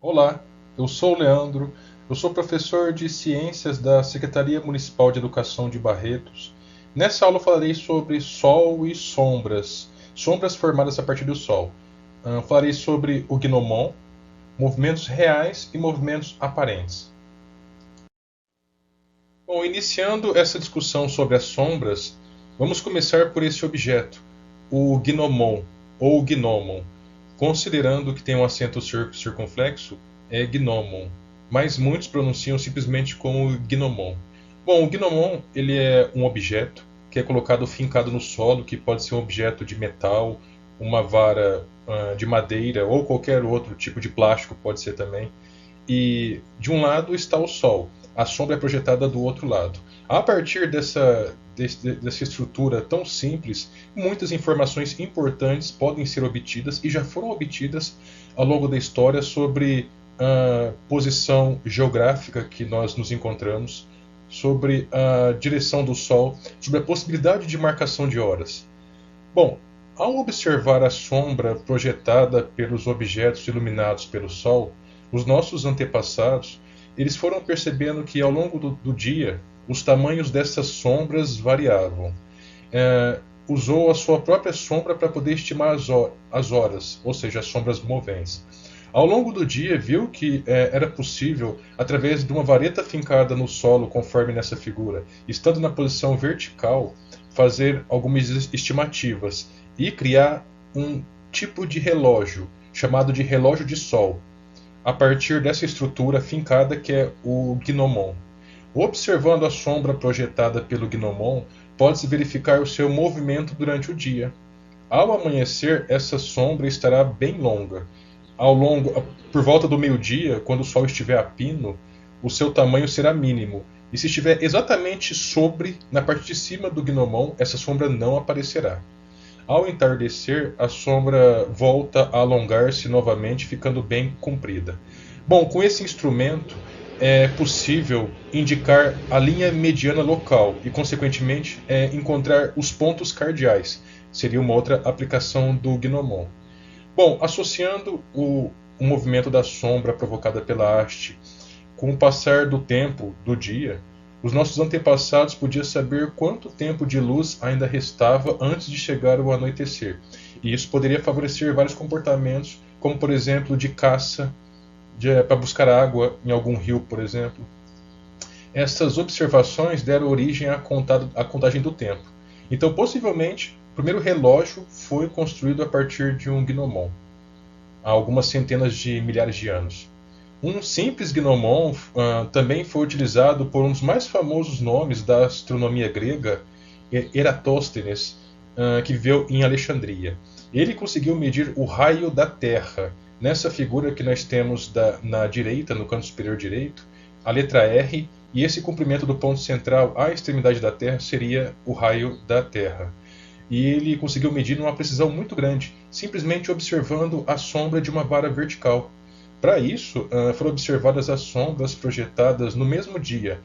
Olá, eu sou o Leandro, eu sou professor de Ciências da Secretaria Municipal de Educação de Barretos. Nessa aula eu falarei sobre Sol e sombras, sombras formadas a partir do Sol. Falarei sobre o gnomon, movimentos reais e movimentos aparentes. Bom, iniciando essa discussão sobre as sombras, vamos começar por esse objeto, o gnomon ou gnomon. Considerando que tem um acento circunflexo, é gnomon, mas muitos pronunciam simplesmente como gnomon. Bom, o gnomon ele é um objeto que é colocado fincado no solo, que pode ser um objeto de metal, uma vara de madeira ou qualquer outro tipo de plástico pode ser também. E de um lado está o Sol, a sombra é projetada do outro lado. A partir dessa estrutura tão simples, muitas informações importantes podem ser obtidas e já foram obtidas ao longo da história sobre a posição geográfica que nós nos encontramos, sobre a direção do Sol, sobre a possibilidade de marcação de horas. Bom, ao observar a sombra projetada pelos objetos iluminados pelo Sol, os nossos antepassados eles foram percebendo que ao longo do dia os tamanhos dessas sombras variavam. Usou a sua própria sombra para poder estimar as horas, ou seja, as sombras moventes. Ao longo do dia, viu que era possível, através de uma vareta fincada no solo, conforme nessa figura, estando na posição vertical, fazer algumas estimativas e criar um tipo de relógio, chamado de relógio de sol, a partir dessa estrutura fincada que é o gnomon. Observando a sombra projetada pelo gnomon, pode-se verificar o seu movimento durante o dia. Ao amanhecer, essa sombra estará bem longa. Por volta do meio-dia, quando o sol estiver a pino, o seu tamanho será mínimo. E se estiver exatamente sobre, na parte de cima do gnomon, essa sombra não aparecerá. Ao entardecer, a sombra volta a alongar-se novamente, ficando bem comprida. Bom, com esse instrumento é possível indicar a linha mediana local e, consequentemente, encontrar os pontos cardeais. Seria uma outra aplicação do gnomon. Bom, associando o movimento da sombra provocada pela haste com o passar do tempo, do dia, os nossos antepassados podiam saber quanto tempo de luz ainda restava antes de chegar o anoitecer. E isso poderia favorecer vários comportamentos, como por exemplo de caça, para buscar água em algum rio, por exemplo. Essas observações deram origem à contagem do tempo. Então, possivelmente, o primeiro relógio foi construído a partir de um gnomon, há algumas centenas de milhares de anos. Um simples gnomon também foi utilizado por um dos mais famosos nomes da astronomia grega, Eratóstenes, que viveu em Alexandria. Ele conseguiu medir o raio da Terra. Nessa figura que nós temos na direita, no canto superior direito, a letra R, e esse comprimento do ponto central à extremidade da Terra seria o raio da Terra. E ele conseguiu medir numa precisão muito grande, simplesmente observando a sombra de uma vara vertical. Para isso, foram observadas as sombras projetadas no mesmo dia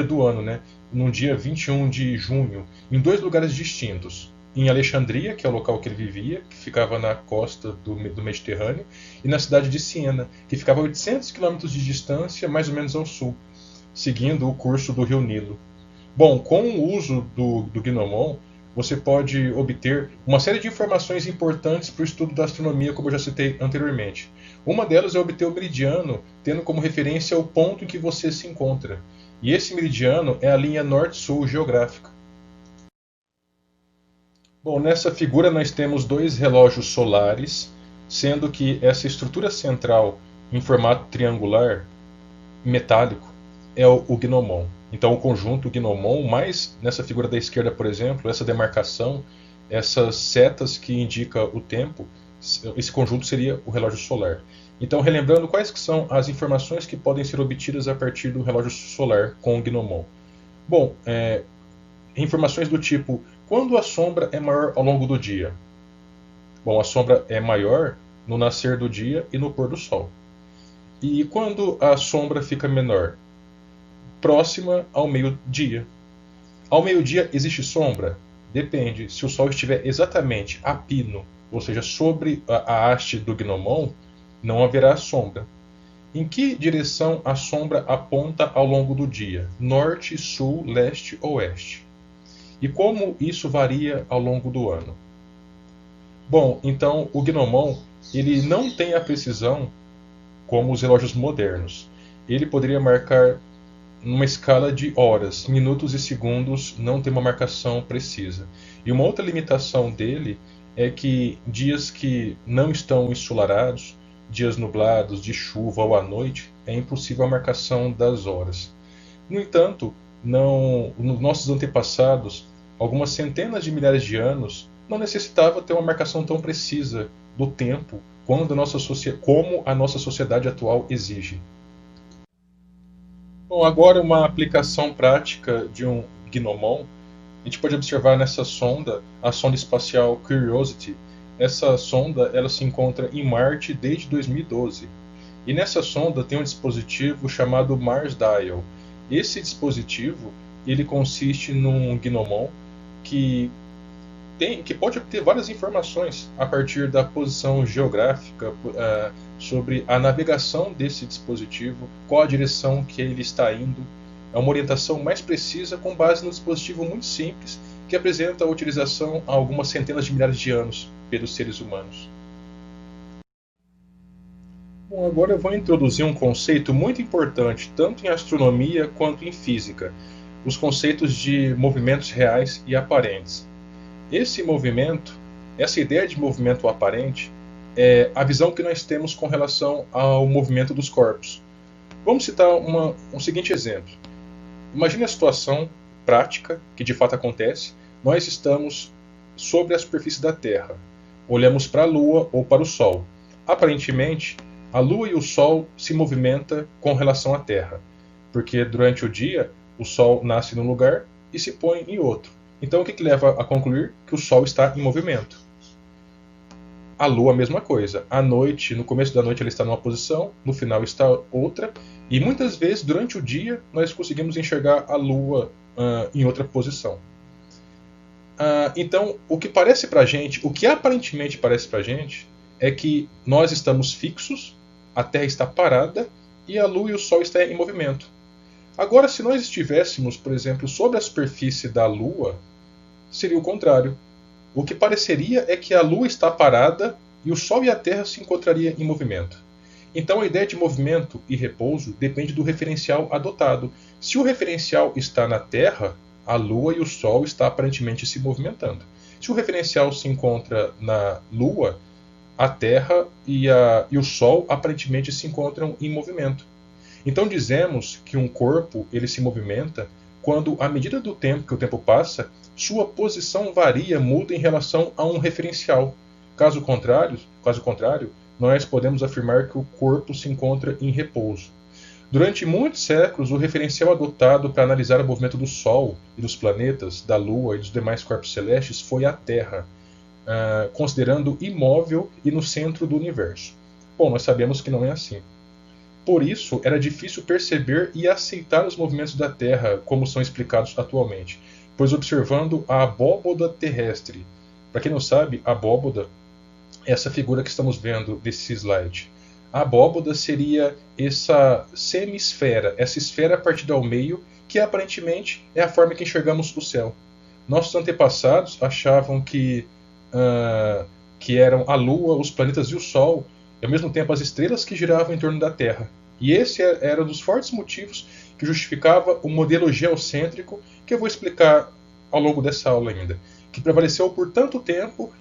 do ano, né, no dia 21 de junho, em dois lugares distintos. Em Alexandria, que é o local que ele vivia, que ficava na costa do Mediterrâneo, e na cidade de Siena, que ficava a 800 quilômetros de distância, mais ou menos ao sul, seguindo o curso do rio Nilo. Bom, com o uso do Gnomon, você pode obter uma série de informações importantes para o estudo da astronomia, como eu já citei anteriormente. Uma delas é obter o meridiano, tendo como referência o ponto em que você se encontra. E esse meridiano é a linha norte-sul geográfica. Bom, nessa figura nós temos dois relógios solares, sendo que essa estrutura central em formato triangular metálico é o gnomon. Então, o conjunto gnomon, mais nessa figura da esquerda, por exemplo, essa demarcação, essas setas que indicam o tempo, esse conjunto seria o relógio solar. Então, relembrando quais que são as informações que podem ser obtidas a partir do relógio solar com o gnomon. Bom, informações do tipo, quando a sombra é maior ao longo do dia? Bom, a sombra é maior no nascer do dia e no pôr do sol. E quando a sombra fica menor? Próxima ao meio-dia. Ao meio-dia existe sombra? Depende. Se o Sol estiver exatamente a pino, ou seja, sobre a haste do gnomon, não haverá sombra. Em que direção a sombra aponta ao longo do dia? Norte, sul, leste, oeste. E como isso varia ao longo do ano? Bom, então o gnomon ele não tem a precisão como os relógios modernos. Ele poderia marcar numa escala de horas, minutos e segundos, não tem uma marcação precisa. E uma outra limitação dele é que dias que não estão ensolarados, dias nublados, de chuva ou à noite, é impossível a marcação das horas. No entanto, nos nossos antepassados, algumas centenas de milhares de anos, não necessitava ter uma marcação tão precisa do tempo como a nossa sociedade atual exige. Bom, agora uma aplicação prática de um gnomon. A gente pode observar nessa sonda, a sonda espacial Curiosity. Essa sonda ela se encontra em Marte desde 2012. E nessa sonda tem um dispositivo chamado Mars Dial. Esse dispositivo ele consiste num gnomon que pode obter várias informações a partir da posição geográfica sobre a navegação desse dispositivo, qual a direção que ele está indo. É uma orientação mais precisa com base no dispositivo muito simples que apresenta a utilização há algumas centenas de milhares de anos pelos seres humanos. Bom, agora eu vou introduzir um conceito muito importante, tanto em astronomia quanto em física, os conceitos de movimentos reais e aparentes. Esse movimento, essa ideia de movimento aparente, é a visão que nós temos com relação ao movimento dos corpos. Vamos citar um seguinte exemplo. Imagine a situação prática, que de fato acontece. Nós estamos sobre a superfície da Terra. Olhamos para a Lua ou para o Sol. Aparentemente, a Lua e o Sol se movimentam com relação à Terra, porque durante o dia o Sol nasce num lugar e se põe em outro. Então, o que leva a concluir que o Sol está em movimento? A Lua, a mesma coisa. À noite, no começo da noite, ela está numa posição, no final está outra, e muitas vezes, durante o dia, nós conseguimos enxergar a Lua em outra posição. Então, o que parece para a gente, o que aparentemente parece para a gente, é que nós estamos fixos, a Terra está parada e a Lua e o Sol estão em movimento. Agora, se nós estivéssemos, por exemplo, sobre a superfície da Lua, seria o contrário. O que pareceria é que a Lua está parada e o Sol e a Terra se encontrariam em movimento. Então a ideia de movimento e repouso depende do referencial adotado. Se o referencial está na Terra, a Lua e o Sol estão aparentemente se movimentando. Se o referencial se encontra na Lua, a Terra e o Sol aparentemente se encontram em movimento. Então dizemos que um corpo ele se movimenta quando, à medida do tempo que o tempo passa, sua posição varia, muda em relação a um referencial. Caso contrário, nós podemos afirmar que o corpo se encontra em repouso. Durante muitos séculos, o referencial adotado para analisar o movimento do Sol e dos planetas, da Lua e dos demais corpos celestes foi a Terra, considerando imóvel e no centro do universo. Bom, nós sabemos que não é assim. Por isso, era difícil perceber e aceitar os movimentos da Terra como são explicados atualmente, pois observando a abóboda terrestre. Para quem não sabe, a abóboda é essa figura que estamos vendo desse slide. A abóboda seria essa semisfera, essa esfera partida ao meio, que aparentemente é a forma que enxergamos o céu. Nossos antepassados achavam que eram a Lua, os planetas e o Sol, e ao mesmo tempo as estrelas que giravam em torno da Terra. E esse era um dos fortes motivos que justificava o modelo geocêntrico, que eu vou explicar ao longo dessa aula ainda, que prevaleceu por tanto tempo,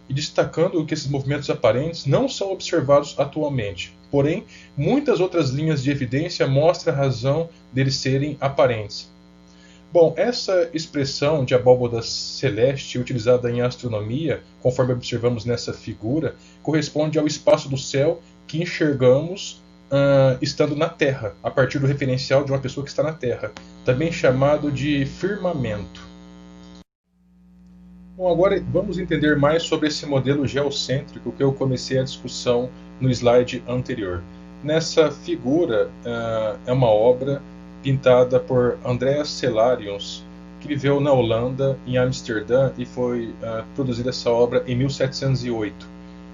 e destacando que esses movimentos aparentes não são observados atualmente. Porém, muitas outras linhas de evidência mostram a razão deles serem aparentes. Bom, essa expressão de abóboda celeste utilizada em astronomia, conforme observamos nessa figura, corresponde ao espaço do céu que enxergamos estando na Terra, a partir do referencial de uma pessoa que está na Terra, também chamado de firmamento. Bom, agora vamos entender mais sobre esse modelo geocêntrico que eu comecei a discussão no slide anterior. Nessa figura é uma obra pintada por Andreas Cellarius, que viveu na Holanda, em Amsterdã, e foi produzida essa obra em 1708.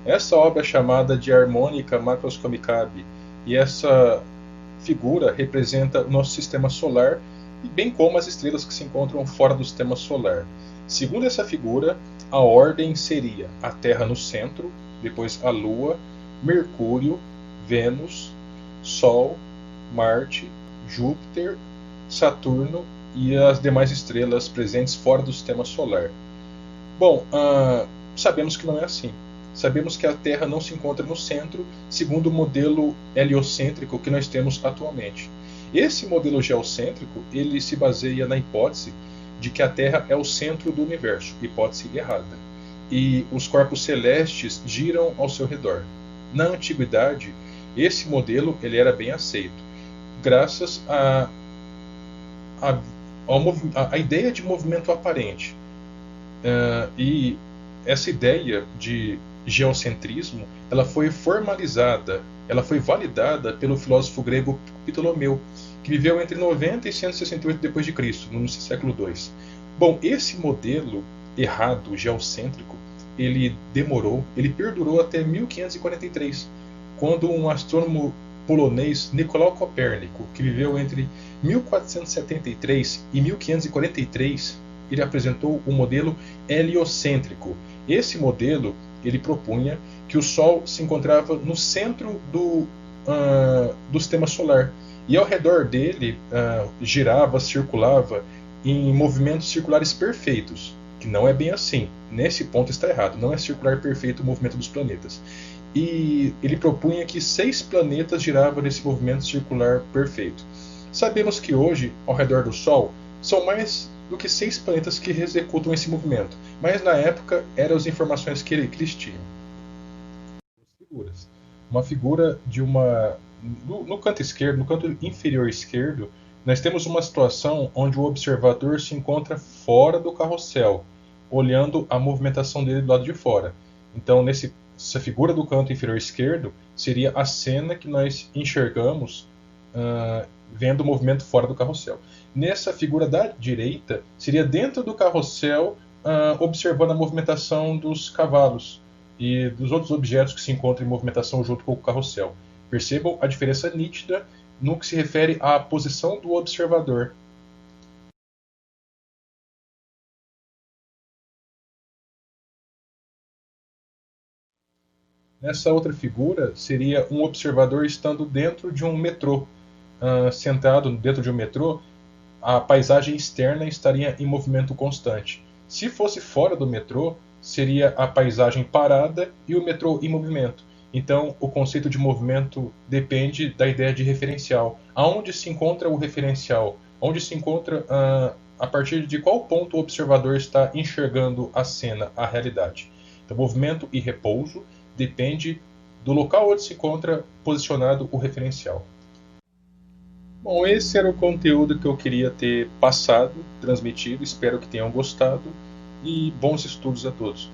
Essa obra é chamada de harmônica macroscomicabe, e essa figura representa o nosso sistema solar, bem como as estrelas que se encontram fora do sistema solar. Segundo essa figura, a ordem seria a Terra no centro, depois a Lua, Mercúrio, Vênus, Sol, Marte, Júpiter, Saturno e as demais estrelas presentes fora do sistema solar. Bom, sabemos que não é assim. Sabemos que a Terra não se encontra no centro, segundo o modelo heliocêntrico que nós temos atualmente. Esse modelo geocêntrico ele se baseia na hipótese de que a Terra é o centro do universo, hipótese errada, e os corpos celestes giram ao seu redor. Na antiguidade, esse modelo ele era bem aceito, graças à ideia de movimento aparente. E essa ideia de geocentrismo ela foi formalizada, ela foi validada pelo filósofo grego Ptolomeu, que viveu entre 90 e 168 d.C., no século II. Bom, esse modelo errado, geocêntrico, ele perdurou até 1543, quando um astrônomo polonês, Nicolau Copérnico, que viveu entre 1473 e 1543, ele apresentou o modelo heliocêntrico. Esse modelo ele propunha que o Sol se encontrava no centro do sistema solar e ao redor dele girava, circulava em movimentos circulares perfeitos, que não é bem assim. Nesse ponto está errado, não é circular perfeito o movimento dos planetas. E ele propunha que 6 planetas giravam nesse movimento circular perfeito. Sabemos que hoje, ao redor do Sol, são mais do que 6 planetas que executam esse movimento, mas na época eram as informações que eles tinham. Uma figura de uma... No canto esquerdo, no canto inferior esquerdo, nós temos uma situação onde o observador se encontra fora do carrossel, olhando a movimentação dele do lado de fora. Então, essa figura do canto inferior esquerdo seria a cena que nós enxergamos vendo o movimento fora do carrossel. Nessa figura da direita, seria dentro do carrossel, observando a movimentação dos cavalos e dos outros objetos que se encontram em movimentação junto com o carrossel. Percebam a diferença nítida no que se refere à posição do observador. Nessa outra figura, seria um observador estando dentro de um metrô. Sentado dentro de um metrô, a paisagem externa estaria em movimento constante. Se fosse fora do metrô, seria a paisagem parada e o metrô em movimento. Então, o conceito de movimento depende da ideia de referencial. Aonde se encontra o referencial? Onde se encontra, a partir de qual ponto o observador está enxergando a cena, a realidade. Então, movimento e repouso depende do local onde se encontra posicionado o referencial. Bom, esse era o conteúdo que eu queria ter passado, transmitido. Espero que tenham gostado e bons estudos a todos.